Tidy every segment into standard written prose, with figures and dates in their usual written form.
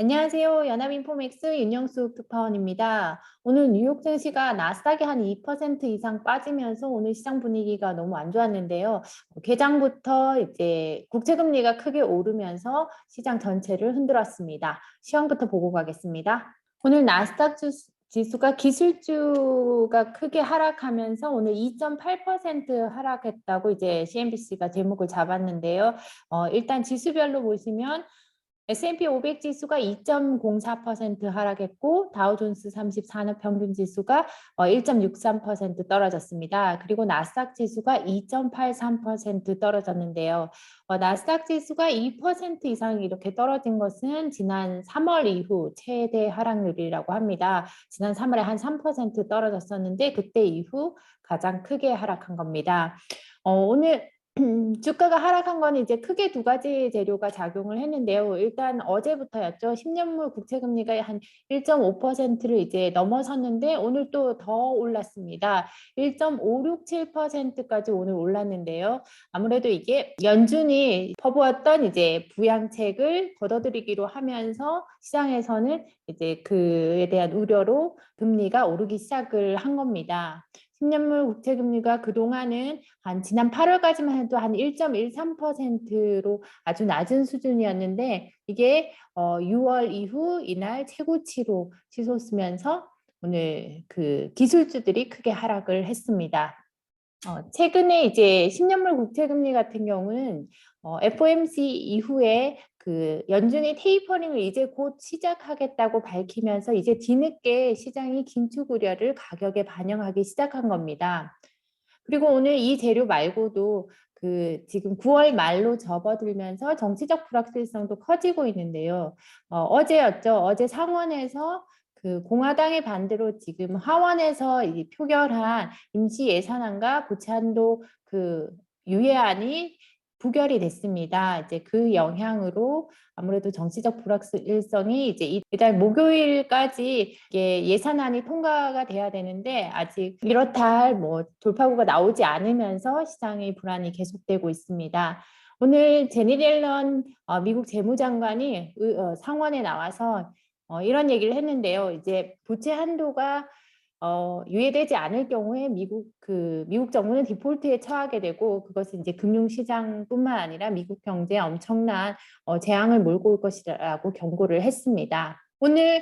안녕하세요. 연합인포맥스 윤영숙 특파원입니다. 오늘 뉴욕 증시가 나스닥이 한 2% 이상 빠지면서 오늘 시장 분위기가 너무 안 좋았는데요. 개장부터 이제 국채금리가 크게 오르면서 시장 전체를 흔들었습니다. 시황부터 보고 가겠습니다. 오늘 나스닥 지수가 기술주가 크게 하락하면서 오늘 2.8% 하락했다고 이제 CNBC가 제목을 잡았는데요. 일단 지수별로 보시면 S&P 500 지수가 2.04% 하락했고 다우존스 30 산업 평균 지수가 1.63% 떨어졌습니다. 그리고 나스닥 지수가 2.83% 떨어졌는데요. 나스닥 지수가 2% 이상 이렇게 떨어진 것은 지난 3월 이후 최대 하락률이라고 합니다. 지난 3월에 한 3% 떨어졌었는데 그때 이후 가장 크게 하락한 겁니다. 오늘 주가가 하락한 건 이제 크게 두 가지 재료가 작용을 했는데요. 일단 어제부터였죠. 10년물 국채금리가 한 1.5%를 이제 넘어섰는데 오늘 또 더 올랐습니다. 1.567%까지 오늘 올랐는데요. 아무래도 이게 연준이 퍼부었던 이제 부양책을 걷어들이기로 하면서 시장에서는 이제 그에 대한 우려로 금리가 오르기 시작을 한 겁니다. 10년물 국채금리가 그동안은 한 지난 8월까지만 해도 한 1.13%로 아주 낮은 수준이었는데 이게 6월 이후 이날 최고치로 치솟으면서 오늘 그 기술주들이 크게 하락을 했습니다. 최근에 이제 10년물 국채금리 같은 경우는 FOMC 이후에 그 연준이 테이퍼링을 이제 곧 시작하겠다고 밝히면서 이제 뒤늦게 시장이 긴축 우려를 가격에 반영하기 시작한 겁니다. 그리고 오늘 이 재료 말고도 그 지금 9월 말로 접어들면서 정치적 불확실성도 커지고 있는데요. 어제였죠. 어제 상원에서 그 공화당의 반대로 지금 하원에서 이 표결한 임시 예산안과 부채한도 그 유예안이 부결이 됐습니다. 이제 그 영향으로 아무래도 정치적 불확실성이 이제 이달 목요일까지 이게 예산안이 통과가 돼야 되는데 아직 이렇다 할 뭐 돌파구가 나오지 않으면서 시장의 불안이 계속되고 있습니다. 오늘 제니 옐런 미국 재무장관이 상원에 나와서 이런 얘기를 했는데요. 이제 부채 한도가 유예되지 않을 경우에 미국 정부는 디폴트에 처하게 되고 그것은 이제 금융시장뿐만 아니라 미국 경제에 엄청난 재앙을 몰고 올 것이라고 경고를 했습니다. 오늘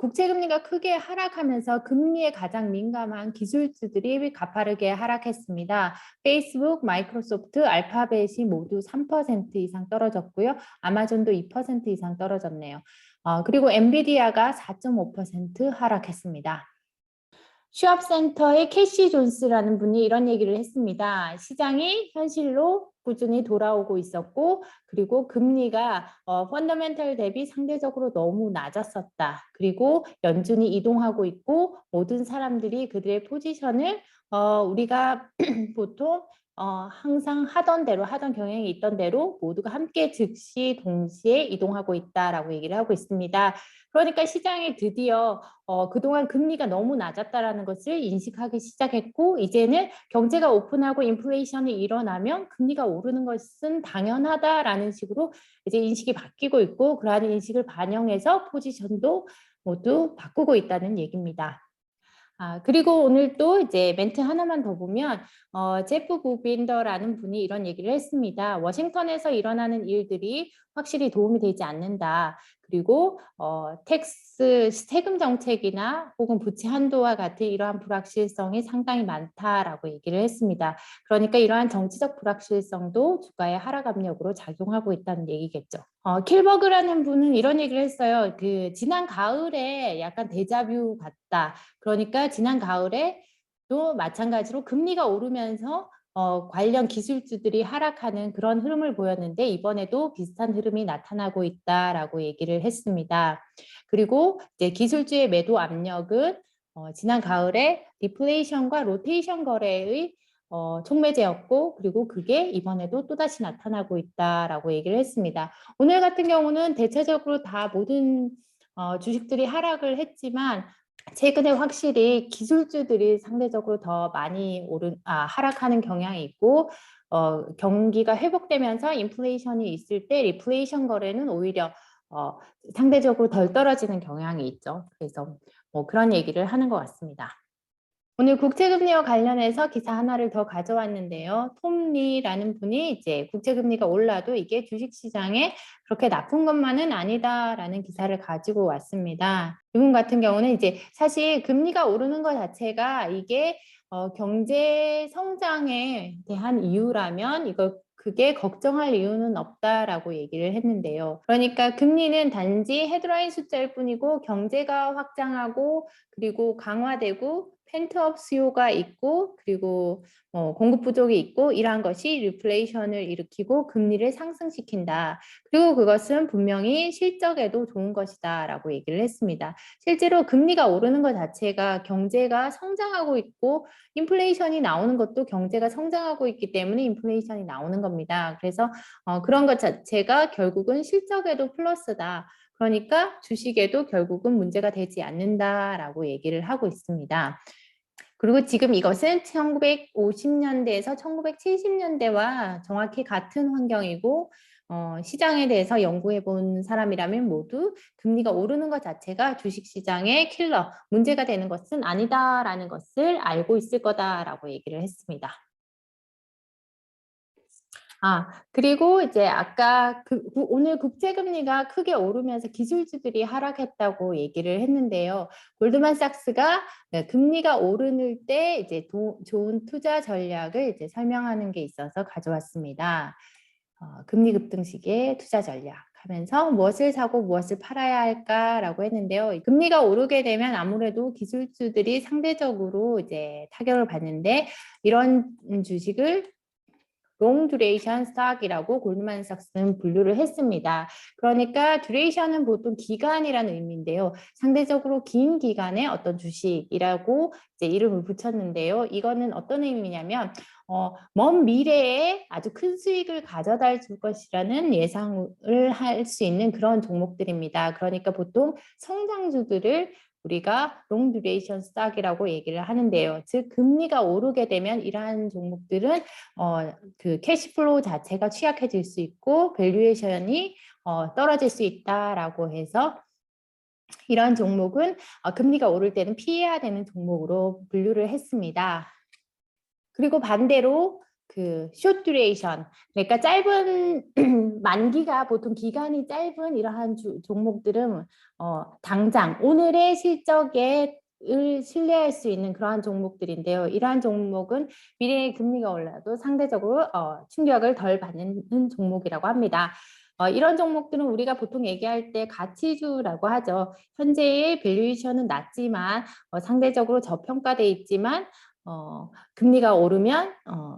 국채금리가 크게 하락하면서 금리에 가장 민감한 기술주들이 가파르게 하락했습니다. 페이스북, 마이크로소프트, 알파벳이 모두 3% 이상 떨어졌고요. 아마존도 2% 이상 떨어졌네요. 그리고 엔비디아가 4.5% 하락했습니다. 취업센터의 캐시 존스라는 분이 이런 얘기를 했습니다. 시장이 현실로 꾸준히 돌아오고 있었고 그리고 금리가 펀더멘털 대비 상대적으로 너무 낮았었다. 그리고 연준이 이동하고 있고 모든 사람들이 그들의 포지션을 우리가 보통 항상 하던 대로 하던 경향이 있던 대로 모두가 함께 즉시 동시에 이동하고 있다라고 얘기를 하고 있습니다. 그러니까 시장이 드디어 그동안 금리가 너무 낮았다라는 것을 인식하기 시작했고 이제는 경제가 오픈하고 인플레이션이 일어나면 금리가 오르는 것은 당연하다라는 식으로 이제 인식이 바뀌고 있고 그러한 인식을 반영해서 포지션도 모두 바꾸고 있다는 얘기입니다. 그리고 오늘 또 이제 멘트 하나만 더 보면, 제프 부빈더라는 분이 이런 얘기를 했습니다. 워싱턴에서 일어나는 일들이 확실히 도움이 되지 않는다. 그리고 세금 정책이나 혹은 부채 한도와 같은 이러한 불확실성이 상당히 많다라고 얘기를 했습니다. 그러니까 이러한 정치적 불확실성도 주가의 하락 압력으로 작용하고 있다는 얘기겠죠. 킬버그라는 분은 이런 얘기를 했어요. 그 지난 가을에 약간 데자뷰 같다. 그러니까 지난 가을에 또 마찬가지로 금리가 오르면서 관련 기술주들이 하락하는 그런 흐름을 보였는데 이번에도 비슷한 흐름이 나타나고 있다라고 얘기를 했습니다. 그리고 이제 기술주의 매도 압력은 지난 가을에 디플레이션과 로테이션 거래의 촉매제였고 그리고 그게 이번에도 또다시 나타나고 있다라고 얘기를 했습니다. 오늘 같은 경우는 대체적으로 다 모든 주식들이 하락을 했지만 최근에 확실히 기술주들이 상대적으로 더 많이 하락하는 경향이 있고 경기가 회복되면서 인플레이션이 있을 때 리플레이션 거래는 오히려 상대적으로 덜 떨어지는 경향이 있죠. 그래서 뭐 그런 얘기를 하는 것 같습니다. 오늘 국채금리와 관련해서 기사 하나를 더 가져왔는데요. 톰 리라는 분이 이제 국채금리가 올라도 이게 주식시장에 그렇게 나쁜 것만은 아니다라는 기사를 가지고 왔습니다. 이분 같은 경우는 이제 사실 금리가 오르는 것 자체가 이게 경제 성장에 대한 이유라면 그게 걱정할 이유는 없다라고 얘기를 했는데요. 그러니까 금리는 단지 헤드라인 숫자일 뿐이고 경제가 확장하고 그리고 강화되고 펜트업 수요가 있고 그리고 공급 부족이 있고 이러한 것이 리플레이션을 일으키고 금리를 상승시킨다. 그리고 그것은 분명히 실적에도 좋은 것이다 라고 얘기를 했습니다. 실제로 금리가 오르는 것 자체가 경제가 성장하고 있고 인플레이션이 나오는 것도 경제가 성장하고 있기 때문에 인플레이션이 나오는 겁니다. 그래서 그런 것 자체가 결국은 실적에도 플러스다. 그러니까 주식에도 결국은 문제가 되지 않는다라고 얘기를 하고 있습니다. 그리고 지금 이것은 1950년대에서 1970년대와 정확히 같은 환경이고 시장에 대해서 연구해 본 사람이라면 모두 금리가 오르는 것 자체가 주식시장의 킬러, 문제가 되는 것은 아니다라는 것을 알고 있을 거다라고 얘기를 했습니다. 그리고 이제 아까 오늘 국채금리가 크게 오르면서 기술주들이 하락했다고 얘기를 했는데요. 골드만삭스가 금리가 오르는 때 이제 좋은 투자 전략을 이제 설명하는 게 있어서 가져왔습니다. 금리 급등식의 투자 전략 하면서 무엇을 사고 무엇을 팔아야 할까라고 했는데요. 금리가 오르게 되면 아무래도 기술주들이 상대적으로 이제 타격을 받는데 이런 주식을 롱 듀레이션 스탁이라고 골드만삭스는 분류를 했습니다. 그러니까 듀레이션은 보통 기간이라는 의미인데요. 상대적으로 긴 기간의 어떤 주식이라고 이제 이름을 붙였는데요. 이거는 어떤 의미냐면 먼 미래에 아주 큰 수익을 가져다 줄 것이라는 예상을 할 수 있는 그런 종목들입니다. 그러니까 보통 성장주들을 우리가 롱 듀레이션 스탁이라고 얘기를 하는데요. 즉 금리가 오르게 되면 이러한 종목들은 그 캐시플로우 자체가 취약해질 수 있고 밸류에이션이 떨어질 수 있다라고 해서 이러한 종목은 금리가 오를 때는 피해야 되는 종목으로 분류를 했습니다. 그리고 반대로 그 숏 듀레이션, 그러니까 짧은 만기가 보통 기간이 짧은 이러한 종목들은 당장 오늘의 실적에 을 신뢰할 수 있는 그러한 종목들인데요. 이러한 종목은 미래의 금리가 올라도 상대적으로 충격을 덜 받는 종목이라고 합니다. 이런 종목들은 우리가 보통 얘기할 때 가치주라고 하죠. 현재의 밸류에이션은 낮지만 상대적으로 저평가돼 있지만 금리가 오르면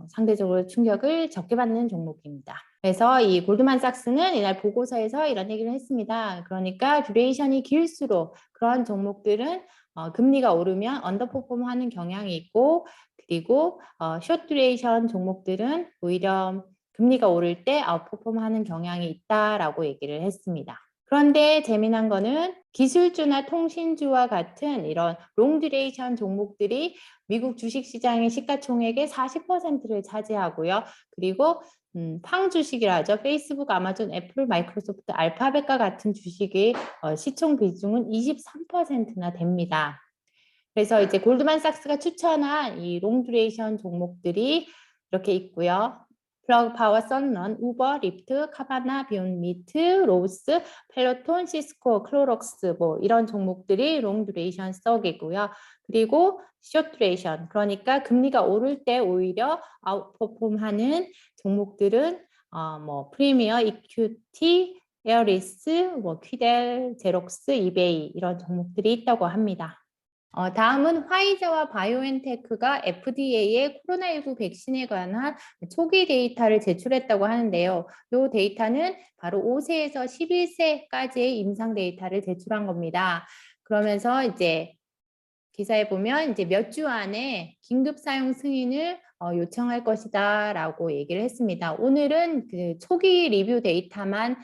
상대적으로 충격을 적게 받는 종목입니다. 그래서 이 골드만삭스는 이날 보고서에서 이런 얘기를 했습니다. 그러니까 듀레이션이 길수록 그러한 종목들은 금리가 오르면 언더퍼폼하는 경향이 있고 그리고 숏 듀레이션 종목들은 오히려 금리가 오를 때 아웃퍼폼하는 경향이 있다라고 얘기를 했습니다. 그런데 재미난 거는 기술주나 통신주와 같은 이런 롱 듀레이션 종목들이 미국 주식시장의 시가총액의 40%를 차지하고요. 그리고 팡 주식이라 하죠. 페이스북, 아마존, 애플, 마이크로소프트, 알파벳과 같은 주식의 시총 비중은 23%나 됩니다. 그래서 이제 골드만삭스가 추천한 이 롱 듀레이션 종목들이 이렇게 있고요. 플러그 파워, 선런, 우버, 리프트, 카바나, 비욘미트, 로스, 펠로톤, 시스코, 클로럭스 뭐 이런 종목들이 롱 듀레이션 스톡이고요. 그리고 숏 듀레이션, 그러니까 금리가 오를 때 오히려 아웃퍼폼하는 종목들은 뭐 프리미어, 이큐티, 에어리스, 뭐 퀴델, 제록스, 이베이 이런 종목들이 있다고 합니다. 다음은 화이자와 바이오엔테크가 FDA에 코로나19 백신에 관한 초기 데이터를 제출했다고 하는데요. 이 데이터는 바로 5세에서 11세까지의 임상 데이터를 제출한 겁니다. 그러면서 이제 기사에 보면 이제 몇 주 안에 긴급 사용 승인을 요청할 것이다 라고 얘기를 했습니다. 오늘은 그 초기 리뷰 데이터만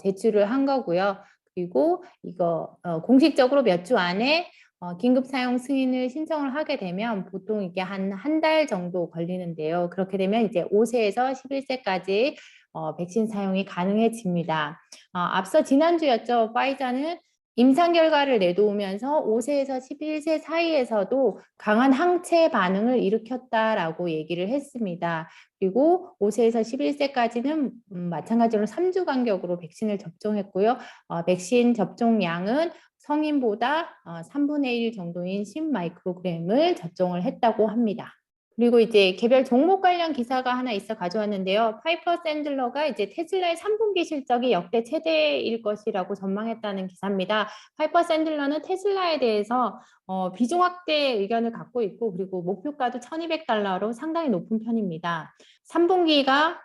제출을 한 거고요. 그리고 이거 공식적으로 몇 주 안에 긴급 사용 승인을 신청을 하게 되면 보통 이게 한 달 정도 걸리는데요. 그렇게 되면 이제 5세에서 11세까지 백신 사용이 가능해집니다. 앞서 지난주였죠. 파이자는 임상 결과를 내놓으면서 5세에서 11세 사이에서도 강한 항체 반응을 일으켰다라고 얘기를 했습니다. 그리고 5세에서 11세까지는 마찬가지로 3주 간격으로 백신을 접종했고요. 백신 접종량은 성인보다 3분의 1 정도인 10 마이크로그램을 접종을 했다고 합니다. 그리고 이제 개별 종목 관련 기사가 하나 있어 가져왔는데요. 파이퍼 샌들러가 이제 테슬라의 3분기 실적이 역대 최대일 것이라고 전망했다는 기사입니다. 파이퍼 샌들러는 테슬라에 대해서 비중 확대 의견을 갖고 있고, 그리고 목표가도 $1,200로 상당히 높은 편입니다. 3분기가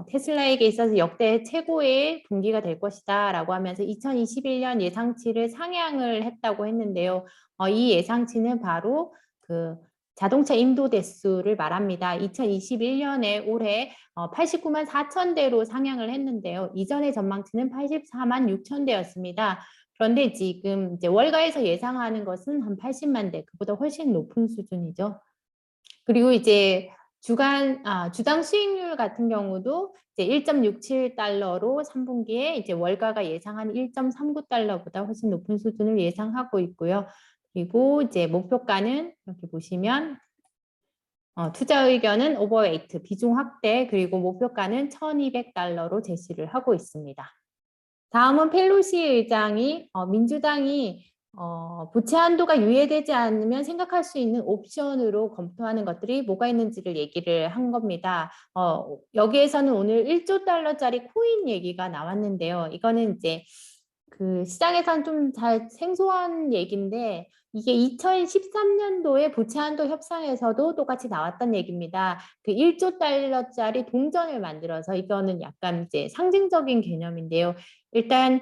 테슬라에게 있어서 역대 최고의 분기가 될 것이다 라고 하면서 2021년 예상치를 상향을 했다고 했는데요. 이 예상치는 바로 그 자동차 인도 대수를 말합니다. 2021년에 올해 89만 4천 대로 상향을 했는데요. 이전의 전망치는 84만 6천 대였습니다. 그런데 지금 이제 월가에서 예상하는 것은 한 80만 대, 그보다 훨씬 높은 수준이죠. 그리고 이제 주당 수익률 같은 경우도 이제 1.67달러로 3분기에 이제 월가가 예상한 1.39달러보다 훨씬 높은 수준을 예상하고 있고요. 그리고 이제 목표가는 이렇게 보시면 투자 의견은 오버웨이트, 비중 확대, 그리고 목표가는 $1,200로 제시를 하고 있습니다. 다음은 펠로시 의장이 민주당이 부채 한도가 유예되지 않으면 생각할 수 있는 옵션으로 검토하는 것들이 뭐가 있는지를 얘기를 한 겁니다. 여기에서는 오늘 1조 달러짜리 코인 얘기가 나왔는데요. 이거는 이제 그 시장에서는 좀 잘 생소한 얘기인데, 이게 2013년도에 부채 한도 협상에서도 똑같이 나왔던 얘기입니다. 그 1조 달러짜리 동전을 만들어서, 이거는 약간 이제 상징적인 개념인데요. 일단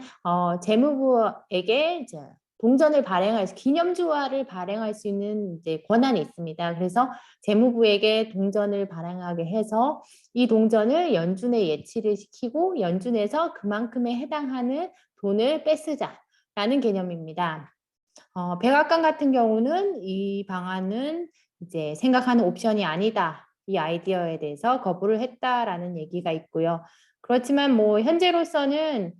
재무부에게 이제 동전을 발행할 수, 기념주화를 발행할 수 있는 이제 권한이 있습니다. 그래서 재무부에게 동전을 발행하게 해서 이 동전을 연준에 예치를 시키고 연준에서 그만큼에 해당하는 돈을 뺏으자라는 개념입니다. 백악관 같은 경우는 이 방안은 이제 생각하는 옵션이 아니다, 이 아이디어에 대해서 거부를 했다라는 얘기가 있고요. 그렇지만 뭐 현재로서는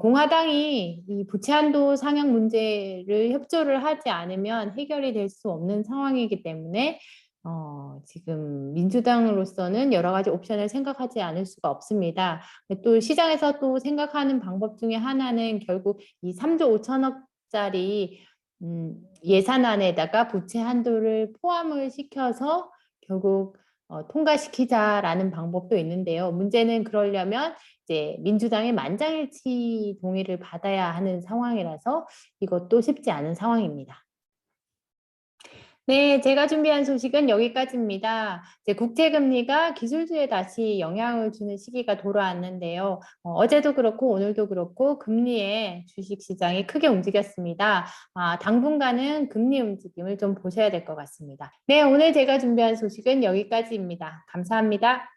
공화당이 이 부채 한도 상향 문제를 협조를 하지 않으면 해결이 될 수 없는 상황이기 때문에 지금 민주당으로서는 여러 가지 옵션을 생각하지 않을 수가 없습니다. 또 시장에서 또 생각하는 방법 중에 하나는 결국 이 3조 5천억짜리 예산안에다가 부채 한도를 포함을 시켜서 결국 통과시키자라는 방법도 있는데요. 문제는 그러려면 이제 민주당의 만장일치 동의를 받아야 하는 상황이라서 이것도 쉽지 않은 상황입니다. 네, 제가 준비한 소식은 여기까지입니다. 이제 국채금리가 기술주에 다시 영향을 주는 시기가 돌아왔는데요. 어제도 그렇고 오늘도 그렇고 금리에 주식시장이 크게 움직였습니다. 당분간은 금리 움직임을 좀 보셔야 될 것 같습니다. 네, 오늘 제가 준비한 소식은 여기까지입니다. 감사합니다.